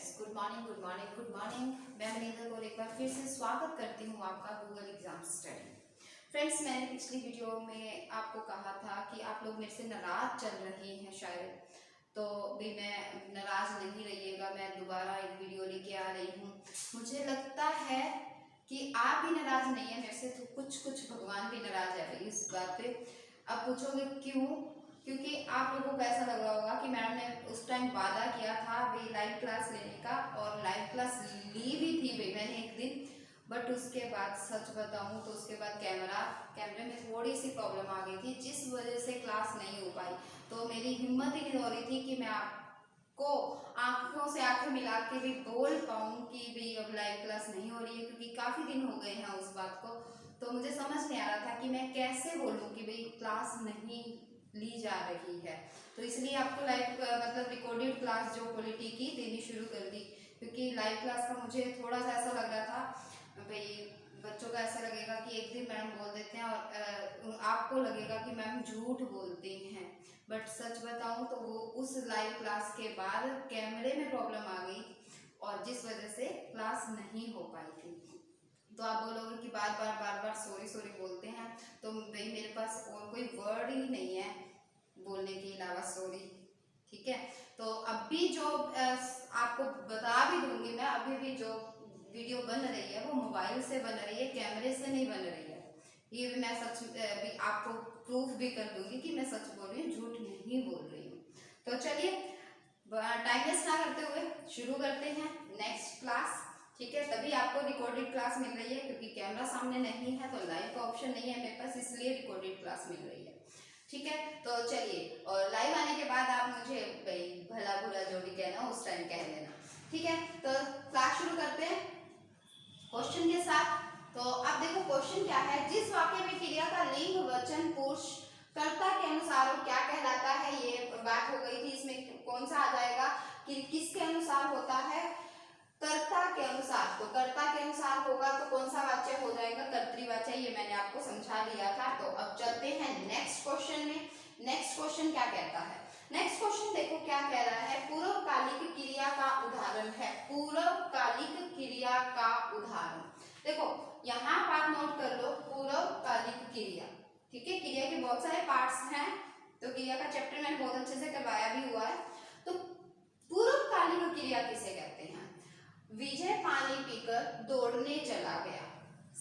Friends, good morning good morning good morning. मैं मनींदर को एक बार फिर से स्वागत करती हूँ आपका गूगल एग्जाम स्टडी। फ्रेंड्स, मैंने पिछली वीडियो में आपको कहा था कि आप लोग मेरे से नाराज चल रहे हैं शायद, तो भी मैं नाराज नहीं रहिएगा। मैं दोबारा एक वीडियो लेके आ रही हूँ। मुझे लगता है कि आप भी नाराज नहीं है मेरे से, तो कुछ भगवान भी नाराज है भाई इस बात पे। अब पूछोगे क्यों? क्योंकि आप लोगों को ऐसा लग रहा होगा कि मैडम ने उस टाइम वादा किया था भाई लाइव क्लास लेने का, और लाइव क्लास ली भी थी भाई मैंने एक दिन, बट उसके बाद सच बताऊं तो उसके बाद कैमरे में थोड़ी सी प्रॉब्लम आ गई थी, जिस वजह से क्लास नहीं हो पाई। तो मेरी हिम्मत ही नहीं हो रही थी कि मैं आपको आंखों से आंखें मिला के भी बोल पाऊँ कि भाई अब लाइव क्लास नहीं हो रही है, क्योंकि काफ़ी दिन हो गए हैं उस बात को। तो मुझे समझ नहीं आ रहा था कि मैं कैसे बोलूँ कि भाई क्लास नहीं ली जा रही है। तो इसलिए आपको लाइव मतलब रिकॉर्डेड क्लास जो पॉलिटी की देनी शुरू कर दी, क्योंकि लाइव क्लास का मुझे थोड़ा सा ऐसा लग रहा था भाई बच्चों का ऐसा लगेगा कि एक दिन मैम बोल देते हैं और आपको लगेगा कि मैम झूठ बोलते हैं। बट सच बताऊं तो वो उस लाइव क्लास के बाद कैमरे में प्रॉब्लम आ गई, और जिस वजह से क्लास नहीं हो पाई थी। तो आप बोलोगे कि बार बार सॉरी सॉरी बोलते हैं, तो भाई मेरे पास और कोई वर्ड ही नहीं है बोलने के अलावा सॉरी। ठीक है, तो अभी जो आपको बता भी दूंगी मैं, अभी भी जो वीडियो बन रही है वो मोबाइल से बन रही है, कैमरे से नहीं बन रही है। ये भी मैं सच भी आपको प्रूफ भी कर दूंगी कि मैं सच बोल रही हूँ, झूठ नहीं बोल रही हूँ। तो चलिए टाइम वेस्ट ना करते हुए शुरू करते हैं नेक्स्ट क्लास। ठीक है, तभी आपको रिकॉर्डेड क्लास मिल रही है, क्योंकि कैमरा सामने नहीं है तो लाइव का ऑप्शन नहीं है मेरे पास, इसलिए रिकॉर्डेड क्लास मिल रही है। ठीक है, तो चलिए, और लाइव आने के बाद आप मुझे भाई भला बुरा जो भी कहना उस टाइम कह देना। ठीक है, तो क्लास शुरू करते हैं क्वेश्चन के साथ। तो अब देखो क्वेश्चन क्या है, जिस वाक्य में क्रिया का लिंग वचन पुरुष कर्ता के अनुसार वो क्या कहलाता है, ये बात हो गई थी। इसमें कौन सा आ जाएगा कि किसके अनुसार होता है, कर्ता के अनुसार। तो कर्ता के अनुसार होगा तो कौन सा वाच्य हो जाएगा, कर्तृवाच्य। ये मैंने आपको समझा दिया था। तो अब चलते हैं नेक्स्ट क्वेश्चन में। नेक्स्ट क्वेश्चन क्या कहता है, नेक्स्ट क्वेश्चन देखो क्या कह रहा है, पूर्वकालिक क्रिया का उदाहरण है। पूर्वकालिक क्रिया का उदाहरण देखो, यहाँ आप नोट कर लो, पूर्वकालिक क्रिया। ठीक है, क्रिया के बहुत सारे पार्ट्स हैं, तो क्रिया का चैप्टर मैंने बहुत अच्छे से करवाया भी हुआ है। तो पूर्वकालिक क्रिया किसे कहते हैं, विजय पानी पीकर दौड़ने चला गया।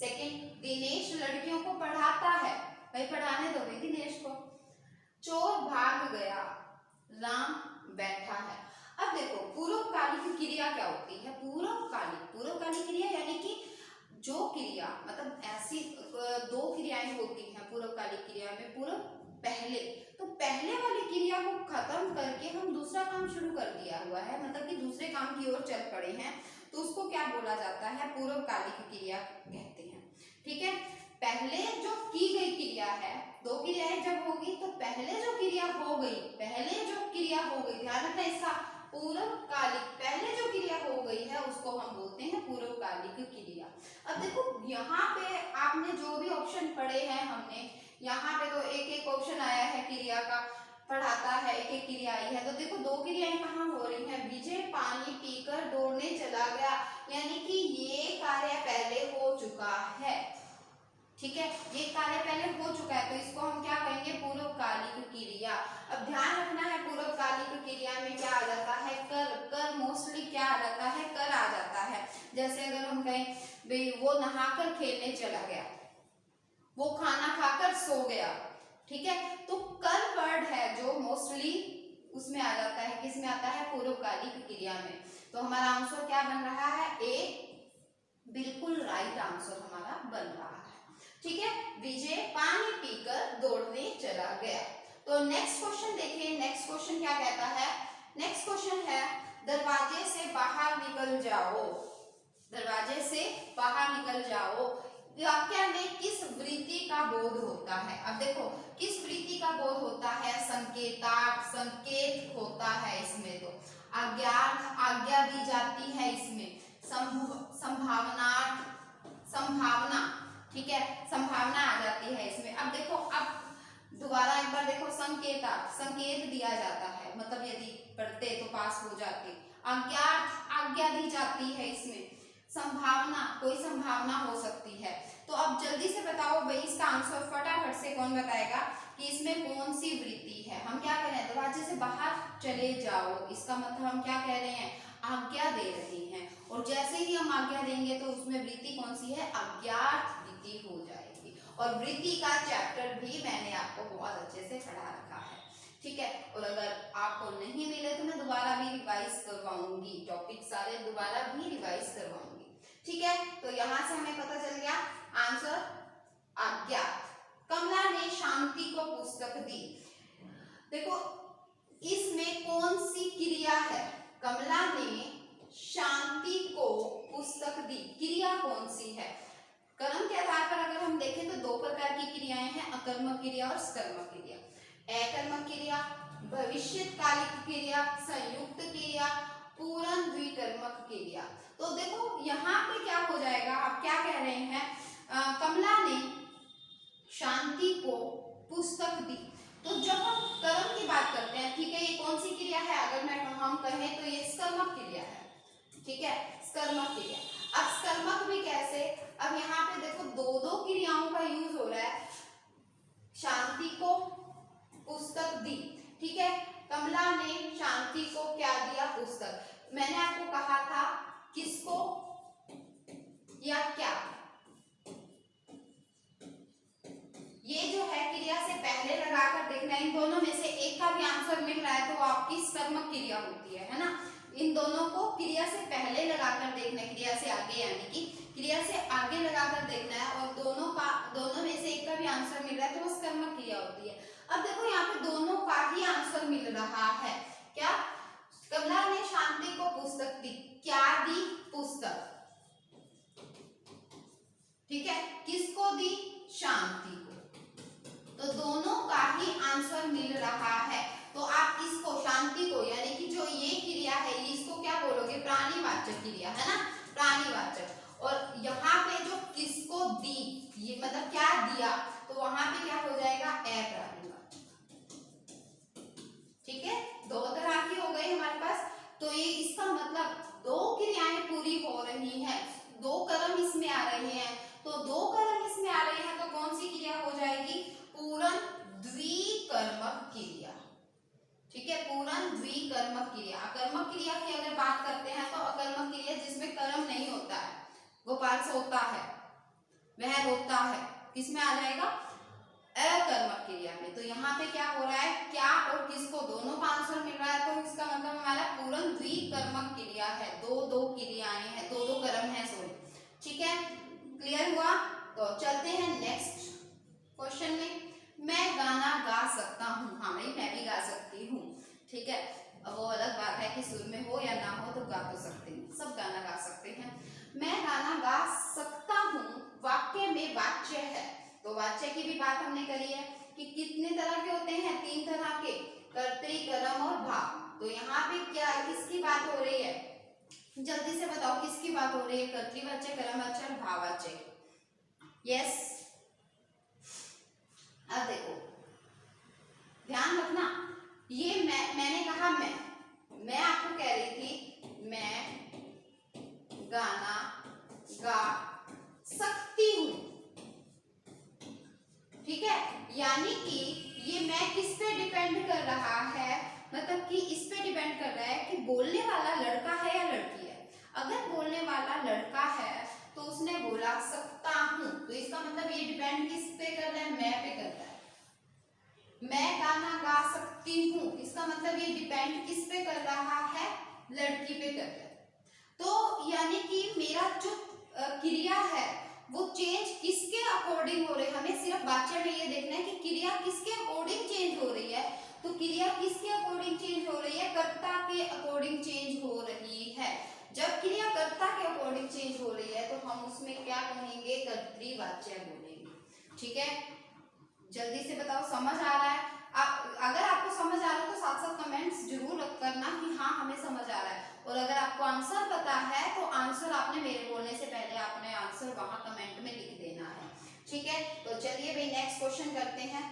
सेकंड, दिनेश लड़कियों को पढ़ाता है, भाई पढ़ाने दो भाई दिनेश को। चोर भाग गया, राम बैठा है। अब देखो पूर्वकालिक क्रिया क्या होती है, पूर्वकालिक क्रिया यानी कि जो क्रिया मतलब ऐसी दो क्रियाएं होती हैं पूर्वकालिक क्रिया में। पूर्व पहले, तो पहले वाली क्रिया को खत्म करके हम दूसरा काम शुरू कर दिया हुआ है, मतलब कि दूसरे काम की ओर चल पड़े हैं, तो उसको क्या बोला जाता है, पूर्वकालिक क्रिया कहते हैं। ठीक है, पहले जो की गई क्रिया है, दो क्रियाएं जब होगी तो पहले जो क्रिया हो गई, ध्यान रखना इसका, पूर्वकालिक पहले जो क्रिया हो गई है उसको हम बोलते हैं पूर्वकालिक क्रिया। अब देखो यहाँ पे आपने जो भी ऑप्शन पढ़े हैं हमने, यहाँ पे तो एक एक ऑप्शन आया है क्रिया का, पढ़ाता है, एक एक क्रिया आई है। तो देखो दो क्रियाएं कहाँ हो रही हैं, विजय पानी पीकर दौड़ने चला गया, यानी कि ये कार्य पहले हो चुका है। ठीक है, ये कार्य पहले हो चुका है, तो इसको हम क्या कहेंगे, पूर्वकालिक क्रिया। अब ध्यान रखना है पूर्वकालिक क्रिया में क्या आ जाता है, कर मोस्टली क्या आ जाता है, कर आ जाता है। जैसे अगर हम कहें भाई वो नहाकर खेलने चला गया, वो खाना खाकर सो गया। ठीक है, तो कर वर्ड है जो मोस्टली उसमें आ जाता है, किसमें आता है, पूर्वकालिक क्रिया में। तो हमारा आंसर क्या बन रहा है, ए बिल्कुल राइट आंसर हमारा बन रहा है। ठीक है, विजय पानी पीकर दौड़ने चला गया। तो नेक्स्ट क्वेश्चन देखिए, नेक्स्ट क्वेश्चन क्या कहता है, नेक्स्ट क्वेश्चन है, दरवाजे से बाहर निकल जाओ, दरवाजे से बाहर निकल जाओ। वाक्य में किस वृत्ति का बोध होता है। अब देखो किस वृत्ति का बोध होता है, संकेतार्थ, संकेत होता है इसमें, तो आज्ञार्थ, आज्ञा दी जाती है इसमें, संभावनार्थ, संभावना। ठीक है, संभावना आ जाती है इसमें। अब देखो, अब दोबारा एक बार देखो, संकेतार्थ, संकेत दिया जाता है, मतलब यदि पढ़ते तो पास हो जाते। आज्ञार्थ, आज्ञा दी जाती है, इसमें संभावना, कोई संभावना हो सकती है। तो अब जल्दी से बताओ भाई इसका आंसर फटाफट से कौन बताएगा कि इसमें कौन सी वृत्ति है। हम क्या कह रहे हैं, दरवाजे से बाहर चले जाओ, इसका मतलब हम क्या कह रहे हैं, आज्ञा दे रहे हैं। और जैसे ही हम आज्ञा देंगे तो उसमें वृत्ति कौन सी है, अज्ञात वृत्ति हो जाएगी। और वृत्ति का चैप्टर भी मैंने आपको बहुत अच्छे से पढ़ा रखा है, ठीक है। और अगर आपको नहीं मिले तो मैं दोबारा भी रिवाइज करवाऊंगी, टॉपिक सारे दोबारा भी रिवाइज करवाऊंगी, ठीक है। तो यहाँ से हमें पता चल गया आंसर अज्ञात। कमला ने शांति को पुस्तक दी। देखो इसमें कौन सी क्रिया है, कमला ने शांति को पुस्तक दी, क्रिया कौन सी है। कर्म के आधार पर अगर हम देखें तो दो प्रकार की क्रियाएं हैं, अकर्मक क्रिया और सकर्मक क्रिया। अकर्मक क्रिया, भविष्यकालिक क्रिया, संयुक्त क्रिया, पूर्ण द्विकर्मक क्रिया। तो देखो यहाँ पे क्या हो जाएगा, आप क्या कह रहे हैं, कमला ने शांति को पुस्तक दी। तो जब हम कर्म की बात करते हैं, ठीक है, ये कौन सी क्रिया है, अगर हम कहें तो ये सकर्मक क्रिया है, ठीक है, सकर्मक क्रिया। अब सकर्मक भी कैसे, अब यहाँ पे देखो दो क्रियाओं का यूज हो रहा है, शांति को पुस्तक दी, ठीक है। कमला ने शांति को क्या दिया, पुस्तक। मैंने आपको कहा था किसको या क्या, ये जो है क्रिया से पहले लगाकर देखना, इन दोनों में से एक का भी आंसर मिल रहा है तो आपकी सकर्मक क्रिया होती है ना। इन दोनों को क्रिया से पहले लगाकर देखना है, क्रिया से आगे, यानी कि क्रिया से आगे लगाकर देखना है, और दोनों में से एक का भी आंसर मिल रहा है तो वो सकर्मक क्रिया होती है। अब देखो यहाँ पे दोनों का ही आंसर मिल रहा है, क्या, कमला ने शांति को पुस्तक दी, क्या दी, पुस्तक, ठीक है, किसको दी, शांति को। तो दोनों का ही आंसर मिल रहा है। तो आप इसको, शांति को, यानी कि जो ये क्रिया है इसको क्या बोलोगे, प्राणीवाचक क्रिया है ना, प्राणीवाचक। और यहाँ पे जो किसको दी, ये मतलब क्या दिया, तो वहां पे क्या हो जाएगा, अप्राणीवाचक, ठीक है। दो तरह की हो गई हमारे पास। तो ये इसका मतलब दो क्रियाएं पूरी हो रही हैं, दो कर्म इसमें आ रहे हैं। तो दो कर्म इसमें आ रहे हैं तो कौन सी क्रिया हो जाएगी, पूर्ण द्विकर्मक क्रिया, ठीक है, पूर्ण द्विकर्मक क्रिया। अकर्मक क्रिया की अगर बात करते हैं तो अकर्मक क्रिया जिसमें कर्म नहीं होता है, गोपाल सोता है, वह रोता है, किसमें आ जाएगा, अकर्मक क्रिया में। तो यहाँ पे क्या हो रहा है, क्या और किसको, दोनों का आंसर मिल रहा है, तो इसका मतलब हमारा पूर्ण द्विकर्मक क्रिया है, दो क्रियाएं हैं, दो कर्म है, सॉरी, ठीक है, क्लियर हुआ। तो चलते हैं नेक्स्ट क्वेश्चन में। मैं गाना गा सकता हूँ, हाँ भाई मैं भी गा सकती हूँ, ठीक है। अब वो अलग बात है कि सुर में हो या ना हो, तो गा तो सकते हैं, सब गाना गा सकते हैं। मैं गाना गा सकता हूँ वाक्य में वाच्य है, तो वाच्य की भी बात हमने करी है कि कितने तरह के होते हैं, 3 तरह के, कर्तरी, कर्म और भाव। तो यहाँ पे क्या, किसकी बात हो रही है, जल्दी से बताओ किसकी बात हो रही है, कर्तृवाच्य, कर्मवाच्य और भाववाच्य। यस, अब देखो ध्यान रखना, ये मैंने कहा मैं आपको कह रही थी मैं गाना गा सकती हूँ, ठीक है, यानी कि ये मैं किस पे डिपेंड कर रहा है, मतलब कि इस पे डिपेंड कर रहा है कि बोलने वाला लड़का है या लड़की है। अगर बोलने वाला लड़का है तो उसने बोला सकता हूँ, तो इसका मतलब ये डिपेंड किस पे कर रहा है, मैं पे कर रहा है। मैं गाना गा सकती हूँ, इसका मतलब ये डिपेंड किस पे कर रहा है, लड़की पे कर रहा है। तो यानी कि मेरा जो क्रिया है वो चेंज किसके अकॉर्डिंग हो रही है, हमें सिर्फ वाक्य में ये देखना है कि क्रिया किसके अकॉर्डिंग चेंज हो रही है। तो क्रिया किसके अकॉर्डिंग चेंज हो रही है, कर्ता के अकॉर्डिंग चेंज हो रही है। जब क्रिया कर्ता के अकॉर्डिंग चेंज हो रही है तो हम उसमें क्या कहेंगे, कर्तृवाच्य बोलेंगे, ठीक है। जल्दी से बताओ समझ आ रहा है, अगर आपको समझ आ रहा है तो साथ साथ कमेंट्स जरूर करना कि हाँ हमें समझ आ रहा है। और अगर आपको आंसर पता है तो आंसर आपने मेरे बोलने से पहले आपने आंसर वहां कमेंट में लिख देना है, ठीक है। तो चलिए भाई नेक्स्ट क्वेश्चन करते हैं।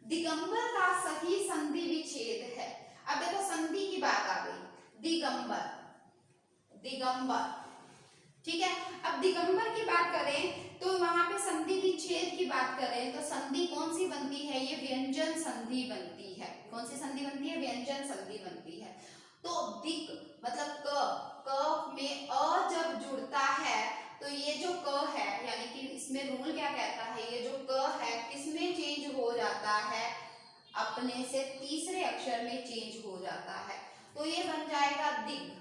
दिगंबर का सही संधि विच्छेद है। अब देखो संधि की बात आ गई, दिगंबर, दिगंबर। ठीक है, अब दिगंबर की बात करें तो वहां पे संधि विच्छेद की बात करें तो संधि कौन सी बनती है, ये व्यंजन संधि बनती है। कौन सी संधि बनती है, व्यंजन संधि बनती है। तो दिग मतलब क में अ जब जुड़ता है तो ये जो क है यानी कि इसमें रूल क्या कहता है, ये जो क है किसमें चेंज हो जाता है, अपने से तीसरे अक्षर में चेंज हो जाता है, तो ये बन जाएगा दिग।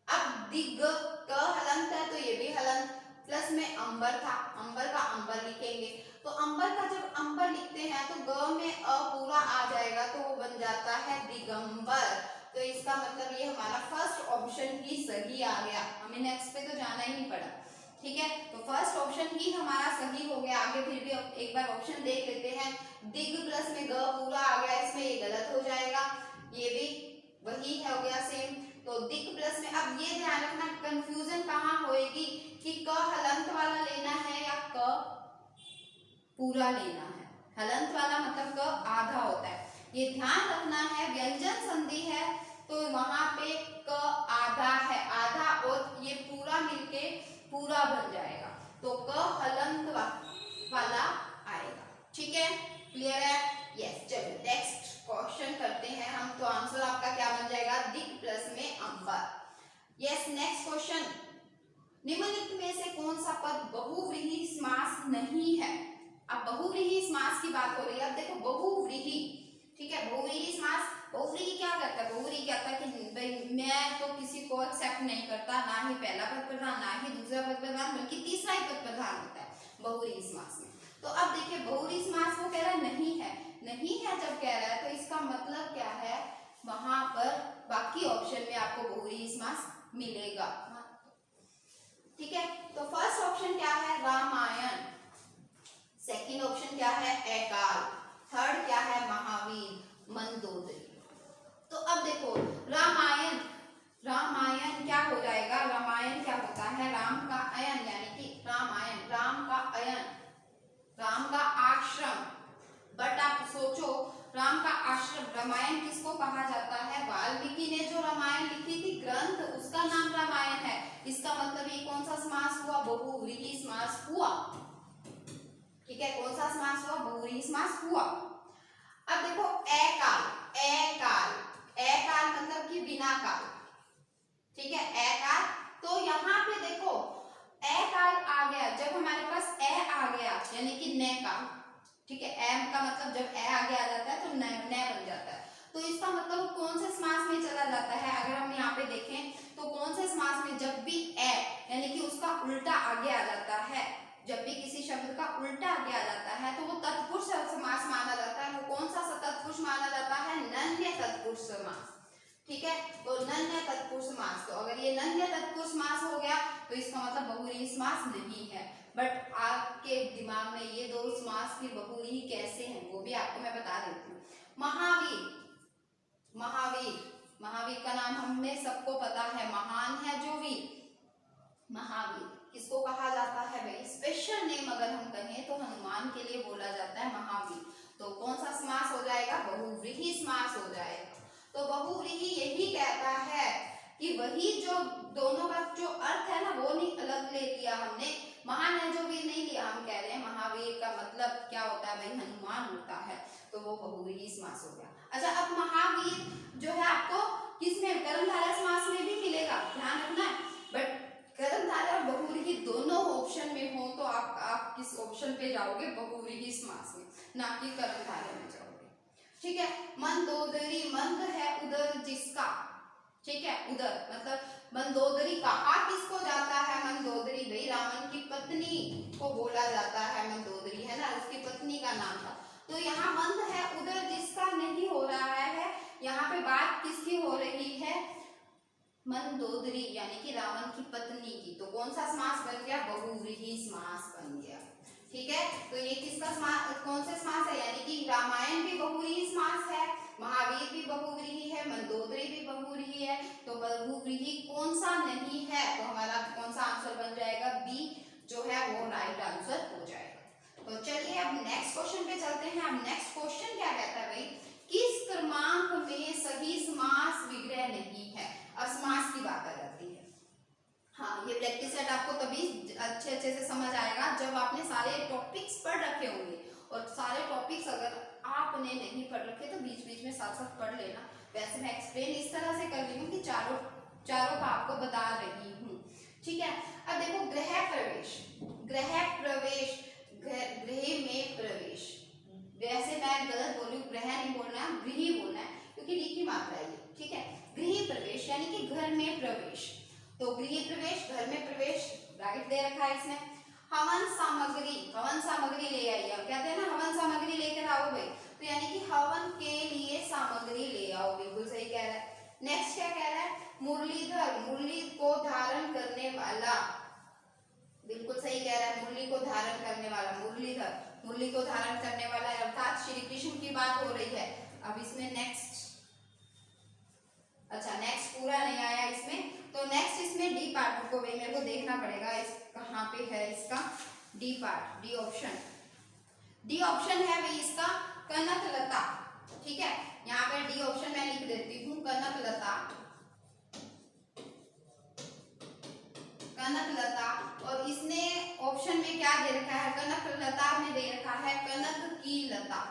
अब दिग क हलंत है तो ये भी हलंत, प्लस में अंबर था, अंबर का अंबर लिखेंगे, तो अंबर का जब अंबर लिखते हैं तो ग में अ पूरा आ जाएगा तो वो बन जाता है दिगंबर। तो इसका मतलब ये हमारा फर्स्ट ऑप्शन ही सही आ गया, हमें नेक्स्ट पे तो जाना ही नहीं पड़ा। ठीक है, तो फर्स्ट ऑप्शन ही हमारा सही हो गया। आगे फिर भी एक बार ऑप्शन देख लेते हैं। दिग प्लस में ग पूरा आ गया, इसमें ये गलत हो जाएगा, ये भी वही हो गया सेम। तो दिग प्लस में, अब ये ध्यान रखना कंफ्यूजन कहाँ होएगी कि क हलंत वाला लेना है या क पूरा लेना है। हलंत वाला मतलब क आधा होता है, ये ध्यान रखना है। व्यंजन संधि है तो वहां पे क आधा है, आधा और ये पूरा मिलके पूरा बन जाएगा, तो क हलंत वाला आएगा। ठीक है, क्लियर है? यस, चलो नेक्स्ट क्वेश्चन करते हैं हम। तो आंसर आपका क्या बन जाएगा, दिग प्लस में अंबर। यस, नेक्स्ट क्वेश्चन, निम्नलिखित में से कौन सा पद बहुव्रीहि समास नहीं है। अब बहुव्रीहि समास की बात हो रही है। अब देखो बहुव्रीहि, ठीक है, बहुव्रीहि समास, बहुव्रीहि क्या करता है, बहुव्रीहि कहता है कि भाई मैं तो किसी को एक्सेप्ट नहीं करता, ना ही पहला पद प्रधान ना ही दूसरा पद प्रधान, बल्कि तीसरा ही पद प्रधान होता है बहुव्रीहि समास में। तो अब देखिए बहुव्रीहि समास वो कह रहा है नहीं है, नहीं है जब कह रहा है तो इसका मतलब क्या है, वहां पर बाकी ऑप्शन में आपको बहुव्रीहि समास मिलेगा। ठीक है, तो फर्स्ट ऑप्शन क्या है, रामायण, सेकंड ऑप्शन क्या है, एकाल, थर्ड क्या है, महावीर, मंदोदरी। तो अब देखो रामायण, रामायण क्या हो जाएगा, रामायण क्या होता है, राम का अयन, यानी कि रामायण राम का अयन, राम का आश्रम। बट आप सोचो राम का आश्रम, रामायण किसको कहा जाता है, वाल्मीकि ने जो रामायण लिखी थी ग्रंथ, उसका नाम रामायण है। इसका मतलब ये कौन सा समास हुआ, बहुव्रीहि समास हुआ। ठीक है, कौन सा समास हुआ, बहुव्रीहि समास हुआ। अब देखो एकाल, एकाल, एकाल मतलब कि बिना काल। ठीक है, एकाल, तो यहाँ पे देखो एकाल आ गया जब हमारे पास ए आ गया यानी कि न काल। ठीक है, एम का मतलब जब ए आगे आ जाता है तो न बन जाता है, तो इसका मतलब कौन से समास में चला जाता है। अगर हम यहाँ पे देखें तो कौन से समास में, जब भी ए यानी कि उसका उल्टा आगे आ जाता है, जब भी किसी शब्द का उल्टा आगे आ जाता है तो वो तत्पुरुष समास माना जाता है। वो कौन सा तत्पुरुष माना जाता है, नन्य तत्पुरुष समास। ठीक है, तो नन्य तत्पुरुष समास, तो अगर ये नन्य तत्पुरुष समास हो गया तो इसका मतलब बहुव्रीहि समास नहीं है। बट आपके दिमाग में ये दो समास की बहुव्रीहि कैसे हैं वो भी आपको मैं बता देती हूँ। महावीर, महावीर, महावीर का नाम हमें सबको पता है, महान है जो वीर। महावीर किसको कहा जाता है भाई, स्पेशल नेम अगर हम कहें तो हनुमान के लिए बोला जाता है महावीर। तो कौन सा समास हो जाएगा, बहुव्रीहि समास हो जाएगा। तो बहुव्रीहि यही कहता है कि वही जो दोनों का जो अर्थ है ना वो नहीं अलग ले लिया हमने, महान है जो वीर नहीं लिया, हम कह रहे हैं महावीर का मतलब क्या होता है भाई, हनुमान होता है, तो वो बहुव्रीहि समास हो गया। अच्छा, अब महावीर जो है आपको किसमें, कर्मधारय समास में भी मिलेगा, ध्यान रखना है। बट कर्मधारय और बहुव्रीहि दोनों ऑप्शन में हो तो आप किस ऑप्शन पे जाओगे, बहुव्रीहि समास में, ना कि कर्मधारय में जाओगे। ठीक है, मंदोदरी, मंद है उदर जिसका। ठीक है, उदर मतलब मंदोदरी कहा किसको जाता है, मंदोदरी भाई रावण की पत्नी को बोला जाता है, मंदोदरी है ना उसकी पत्नी का नाम था। तो यहाँ मंद है उदर जिसका नहीं हो रहा है, यहाँ पे बात किसकी हो रही है, मंदोदरी यानी कि रावण की पत्नी की। तो कौन सा समास बन गया, बहुव्रीहि समास बन गया। ठीक है, तो ये किसका समास, कौन से समास है, यानी कि रामायण भी बहुव्रीहि समास है, महावीर भी बहुव्रीहि है, मंदोदरी भी बहुव्रीहि है। तो बहुव्रीहि कौन सा नहीं है, तो हमारा कौन सा आंसर बन जाएगा, बी जो है वो राइट आंसर हो जाएगा। तो चलिए अब नेक्स्ट क्वेश्चन पे चलते हैं। अब नेक्स्ट क्वेश्चन क्या कहता है भाई, किस क्रमांक में सही समास विग्रह नहीं है। अब समास की बात आ जाती है। ये प्रैक्टिस सेट आपको तभी अच्छे से समझ आएगा जब आपने सारे टॉपिक्स पढ़ रखे होंगे, और सारे टॉपिक्स अगर आपने नहीं पढ़ रखे तो बीच बीच में साथ साथ पढ़ लेना। वैसे मैं एक्सप्लेन इस तरह से कर रही हूँ कि चारों का आपको बता रही हूँ, ठीक है। अब देखो गृह प्रवेश, गृह में प्रवेश, वैसे मैं गलत बोल रही हूँ, गृह नहीं बोलना है, गृह बोलना है, क्योंकि री की मात्रा है ये, ठीक है। गृह प्रवेश यानी कि घर में प्रवेश, तो गृह प्रवेश, घर में प्रवेश, ब्रैकेट दे रखा है इसमें। हवन सामग्री ले आई, हम कहते हैं ना हवन सामग्री लेकर आओ भाई, तो यानी कि हवन के लिए सामग्री ले आओ, बिल्कुल सही कह रहा है। नेक्स्ट क्या कह रहा है, मुरलीधर, मुरली को धारण करने वाला, बिल्कुल सही कह रहा है, मुरली को धारण करने वाला, मुरलीधर, मुरली को धारण करने वाला, अर्थात श्री कृष्ण की बात हो रही है। अब इसमें नेक्स्ट, अच्छा नेक्स्ट पूरा नहीं आया इसमें, तो नेक्स्ट इसमें डी पार्ट को भाई मेरे को देखना पड़ेगा, इस कहाँ पे है इसका डी पार्ट, डी ऑप्शन है भाई इसका कनकलता, ठीक है। यहाँ पे डी ऑप्शन मैं लिख देती हूँ, कनकलता, और इसने ऑप्शन में क्या दे रखा है, कनकलता में दे रखा है कनक की लता,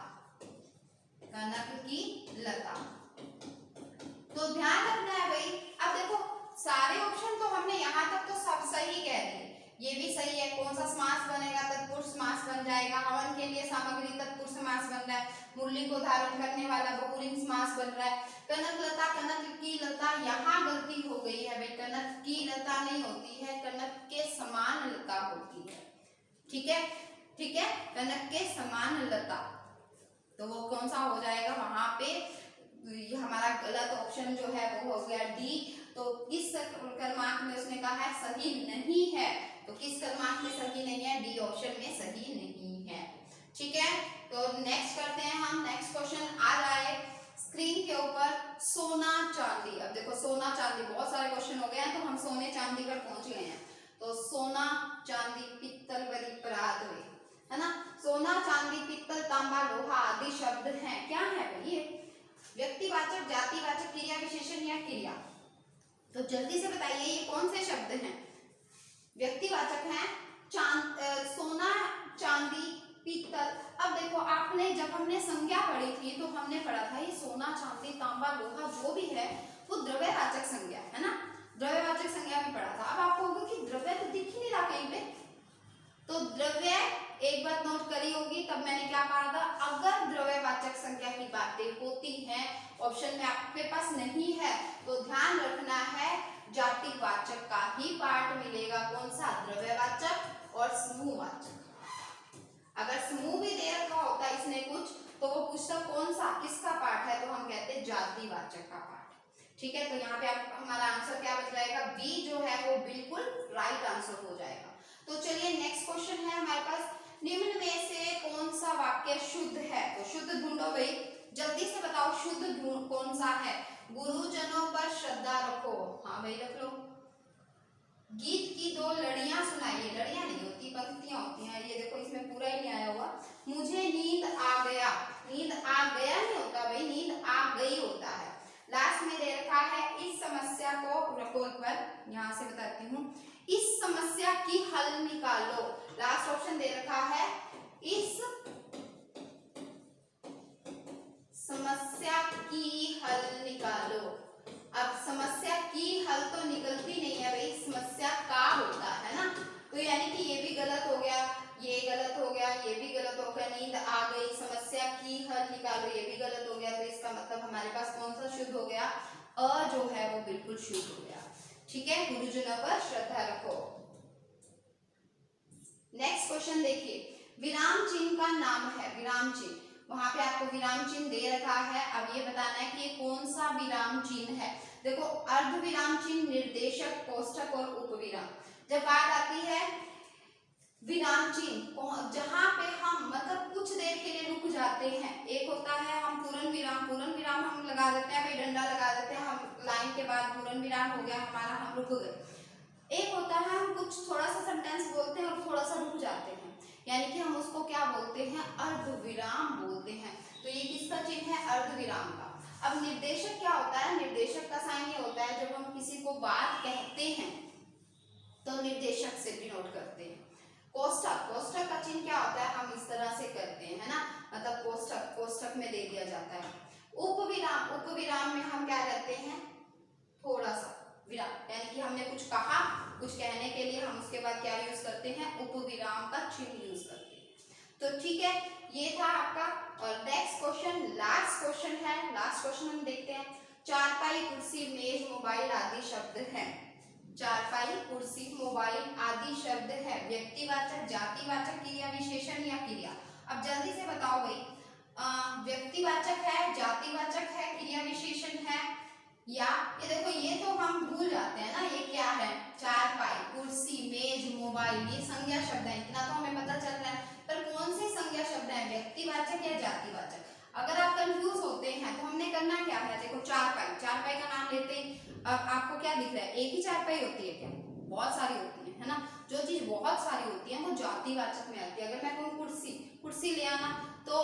तो ध्यान रखना है भाई। अब देखो सारे ऑप्शन तो हमने यहाँ तक तो सब सही कह दिए, ये भी सही है, कौन सा समास बनेगा, तत्पुरुष समास बन जाएगा, हवन के लिए सामग्री तत्पुरुष समास बन रहा है, मुरली को धारण करने वाला बहुलिंग समास बन रहा है, कनकलता, कनक की लता, यहाँ गलती हो गई है भाई, कनक की लता नहीं होती है, कनक के समान लता होती है, ठीक है, कनक के समान लता, तो वो कौन सा हो जाएगा, वहां पे हमारा गलत ऑप्शन जो है वो हो गया डी। तो इस क्रमांक में उसने कहा है सही नहीं है, तो किस क्रमांक में सही नहीं है, डी ऑप्शन में सही नहीं है, ठीक है। तो नेक्स्ट करते हैं हम, नेक्स्ट क्वेश्चन आ रहा है स्क्रीन के ऊपर, सोना चांदी। अब देखो सोना चांदी, बहुत सारे क्वेश्चन हो गए हैं, तो हम सोने चांदी पर पहुंच गए हैं। तो सोना चांदी पित्तल बरी परात वे, है ना, सोना चांदी पित्तल तांबा लोहा आदि शब्द हैं, क्या है भाई ये, व्यक्तिवाचक, जातिवाचक, क्रिया विशेषण या क्रिया, तो जल्दी से बताइए ये कौन से शब्द हैं। व्यक्तिवाचक हैं, सोना चांदी पित्तल। अब देखो आपने जब हमने संज्ञा पढ़ी थी तो हमने पढ़ा था ये सोना चांदी तांबा लोहा जो भी है वो द्रव्यवाचक संज्ञा है ना, द्रव्यवाचक संज्ञा में पढ़ा था। अब आपको होगा कि द्रव्य तो दिख ही नहीं रहा कहीं पे, तो द्रव्य एक बात नोट करी होगी, तब मैंने क्या कहा था, अगर द्रव्यवाचक संज्ञा की बातें होती हैं, ऑप्शन में आपके पास नहीं है, तो ध्यान रखना है जातिवाचक का ही पार्ट मिलेगा, कौन सा, द्रव्यवाचक और समूहवाचक। अगर समूह भी दे रखा होता इसने कुछ, तो वो पूछता कौन सा, किसका पार्ट है, तो हम कहते हैं जातिवाचक का पार्ट, ठीक है। तो यहाँ पे आप हमारा आंसर क्या बच जाएगा, बी जो है वो बिल्कुल राइट आंसर हो जाएगा। तो चलिए नेक्स्ट क्वेश्चन है हमारे पास, निम्न में से कौन सा वाक्य शुद्ध है, तो शुद्ध ढूंढो भाई, जल्दी से बताओ शुद्ध कौन सा है। गुरुजनों पर श्रद्धा रखो, हाँ भाई रख लो। गीत की दो लड़ियां सुनाइए, लड़ियां नहीं होती पंक्तियां होती हैं, ये देखो इसमें पूरा ही नहीं आया हुआ। मुझे नींद आ गया, नींद आ गया नहीं होता भाई, नींद आ गई होता है। लास्ट में दे रखा है इस समस्या को रखो, एक बार यहाँ से बताती हूँ, इस समस्या की हल निकालो। लास्ट ऑप्शन दे रखा है इस समस्या की हल निकालो। अब समस्या की हल तो निकलती नहीं है भाई, समस्या का होता है ना, तो यानी कि ये भी गलत हो गया, ये गलत हो गया, ये भी गलत हो गया, नींद आ गई, समस्या की हल निकालो, ये भी गलत हो गया, तो इसका मतलब हमारे पास कौन सा शुद्ध हो गया, अ जो है वो बिल्कुल शुद्ध हो गया, ठीक है। गुरुजनों पर श्रद्धा रखो। नेक्स्ट क्वेश्चन देखिए, विराम चिन्ह का नाम है, विराम चिन्ह, वहां पे आपको विराम चिन्ह दे रखा है। अब ये बताना है कि ये कौन सा विराम चिन्ह है। देखो अर्ध विराम चिन्ह, निर्देशक, कोष्ठक और उपविराम। जब बात आती है विराम चिन्ह, जहां पे हम मतलब कुछ देर के लिए रुक जाते हैं, एक होता है हम पूर्ण विराम हम लगा देते हैं भाई, डंडा लगा देते हैं, हम लाइन के बाद पूर्ण विराम हो गया हमारा, हम रुक गए। एक होता है हम कुछ थोड़ा सा सेंटेंस बोलते हैं और थोड़ा सा रुक जाते हैं, यानी कि हम उसको क्या बोलते हैं, अर्धविराम बोलते हैं। तो ये किसका चिन्ह है, अर्धविराम का। अब निर्देशक क्या होता है, निर्देशक का साइन ये होता है जब हम किसी को बात कहते हैं, तो निर्देशक से भी नोट करते हैं। कोष्ठक, कोष्ठक का चिन्ह क्या होता है, हम इस तरह से करते हैं, है ना, मतलब कोष्ठक, कोष्ठक में दे दिया जाता है। उपविराम, उपविराम में हम क्या करते हैं, थोड़ा सा विराम, यानी कि हमने कुछ कहा, कुछ कहने के लिए हम उसके बाद क्या यूज करते हैं, उपविराम का चिन्ह यूज करते हैं। तो ठीक है, ये था आपका। और नेक्स्ट क्वेश्चन, लास्ट क्वेश्चन है, लास्ट क्वेश्चन हम देखते हैं। चारपाई, कुर्सी, मेज, मोबाइल आदि शब्द हैं। चारपाई, कुर्सी, मोबाइल आदि शब्द है व्यक्तिवाचक, जातिवाचक, क्रिया विशेषण या क्रिया। अब जल्दी से बताओ भाई, व्यक्तिवाचक है, जातिवाचक है, क्रिया विशेषण है, या ये देखो ये तो हम भूल जाते हैं ना, ये क्या है, चारपाई, कुर्सी, मेज, मोबाइल, ये संज्ञा शब्द है, इतना तो हमें पता चल रहा है, पर कौन से संज्ञा शब्द है, व्यक्तिवाचक या जातिवाचक। अगर आप कंफ्यूज होते हैं तो हमने करना क्या है, देखो चारपाई, चारपाई का नाम लेते ही अब आपको क्या दिख रहा है, एक ही चारपाई होती है क्या, बहुत सारी होती है ना। जो चीज बहुत सारी होती है वो जातिवाचक में आती है। अगर मैं कहूँ कुर्सी, कुर्सी ले आना, तो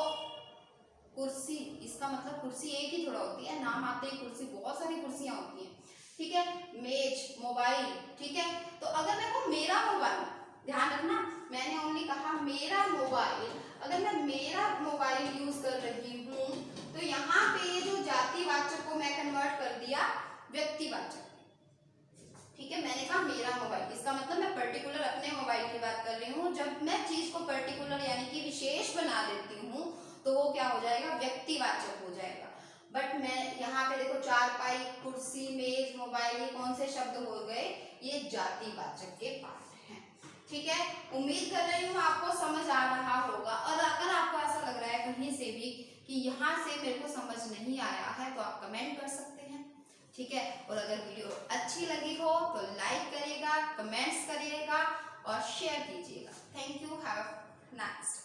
कुर्सी, इसका मतलब कुर्सी एक ही थोड़ा होती है, नाम आते ही कुर्सी, बहुत सारी कुर्सियां होती हैं, ठीक है। मेज, मोबाइल, ठीक है। तो अगर मैं कहूँ मेरा मोबाइल, ध्यान रखना मैंने ओनली कहा मेरा मोबाइल, अगर मैं मेरा मोबाइल यूज कर रही हूँ तो यहाँ पे ये जो जातिवाचक को मैं कन्वर्ट कर दिया व्यक्तिवाचक, ठीक है। मैंने कहा मेरा मोबाइल, इसका मतलब मैं पर्टिकुलर अपने मोबाइल की बात कर रही हूँ। जब मैं चीज को पर्टिकुलर यानी कि विशेष बना देती हूँ तो वो क्या हो जाएगा, व्यक्तिवाचक हो जाएगा। बट मैं यहाँ पे देखो चारपाई, कुर्सी, मेज, मोबाइल, ये कौन से शब्द हो गए, ये जातिवाचक के पार्ट हैं, ठीक है। उम्मीद कर रही हूँ आपको समझ आ रहा होगा। और अगर आपको ऐसा लग रहा है कहीं से भी कि यहाँ से मेरे को समझ नहीं आया है तो आप कमेंट कर सकते हैं, ठीक है। और अगर वीडियो अच्छी लगी हो तो लाइक करिएगा, कमेंट्स करिएगा और शेयर कीजिएगा। Thank you, have nice.